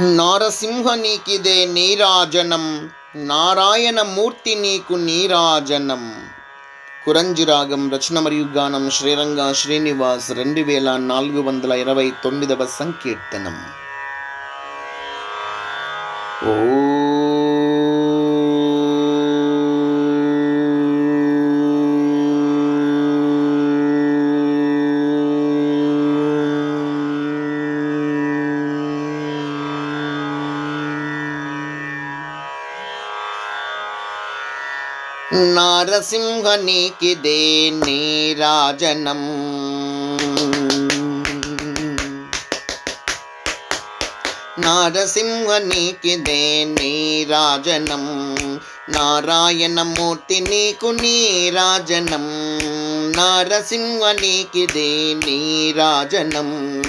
నారసింహ నీకిదే నీరాజనం, నారాయణమూర్తి నీకు నీరాజనం. కురంజి రాగం రచన మరియు గానం శ్రీరంగ శ్రీనివాస్ 2429వ సంకీర్తనం. ఓ నారసింహ నీకిదే నీరాజనం, నారసింహ నీకిదే నీరాజనం, నారాయణమూర్తి నీకు నీరాజనం. నారసింహ నీకిదే నీరాజనం,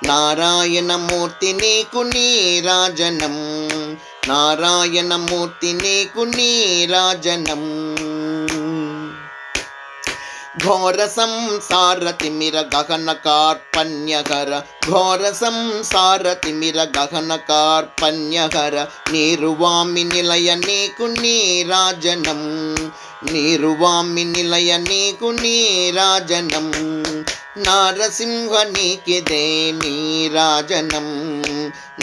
నారాయణమూర్తి నీకు నీరాజనం. నారాయణమూర్తి నీకు నీరాజనం. ఘోర సంసార తిమిర గహన కార్పణ్యకర, ఘోర సంసార తిమిర గహన కార్పణ్యకర, నీరువామి నిలయ నీకు నీరాజనం. నీరువామి నిలయ నీకు నీరాజనం. నారసింహ నీకిదే నీరాజనం,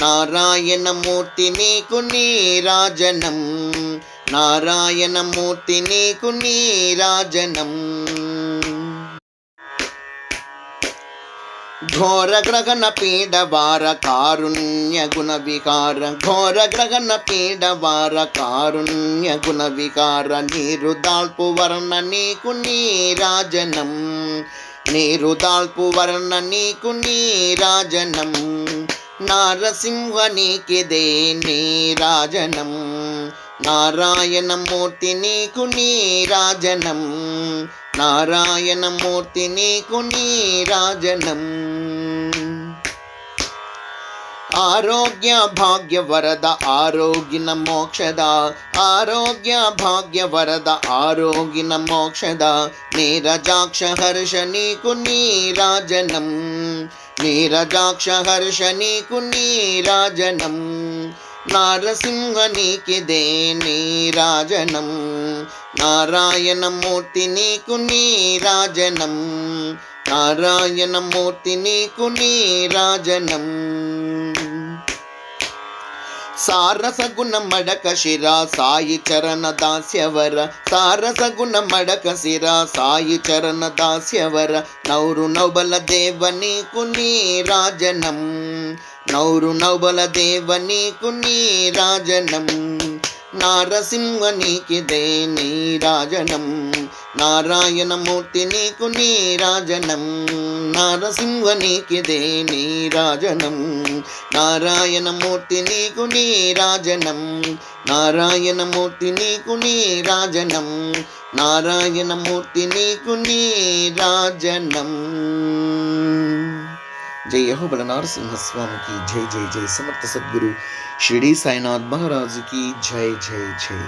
నారాయణమూర్తి నీకు నీరాజనం. నారాయణమూర్తి నీకు నీరాజనం. ఘోర గ్రహణ పీడవార కారుణ్య గుణ వికార, ఘోర గ్రహణ పీడవార కారుణ్య గుణ వికార, నీరు దాల్పు వర్ణ నీకు నీరాజనం. నీరు దాల్పు వర్ణ నీకు నీరాజనం. నారసింహ నీకిదే నీరాజనం, నారాయణమూర్తి నీకు నీరాజనం. నారాయణమూర్తి నీకు నీరాజనం. ఆరోగ్య భాగ్య వరద ఆరోగ్యన మోక్షద, ఆరోగ్య భాగ్య వరద ఆరోగ్యన మోక్షద, నీరజాక్ష హర్ష నీకు నీరాజనం. నీరజాక్ష హర్ష నీకు నీరాజనం. నారసింహ నీకిదే నీరాజనం, నారాయణమూర్తి నీకు నీరాజనం. నారాయణమూర్తి నీకు నీరాజనం. సారసగుణ మడక శిర సాయి చరణ దాస్యవర, సారసగుణ మడక శిర సాయి చరణ దాస్యవర, నౌరు నౌబల దేవ నీకు నీరాజనం. నౌరు నౌబల దేవ నీకు నీరాజనం. నారసింహ నీకిదే నీరాజనం, నారాయణమూర్తి నీకు నీరాజనం. నారసింహ నీకిదే నీరాజనం, నారాయణమూర్తి నీకు నీరాజనం. నారాయణమూర్తి నీకు నీరాజనం. నారాయణమూర్తి నీకు నీరాజనం. జై యెహోవా నరసింహస్వామికి జై. జై జై సమర్థ సద్గురు షిరిడి సాయినాథ్ మహారాజుకి జై. జై జై.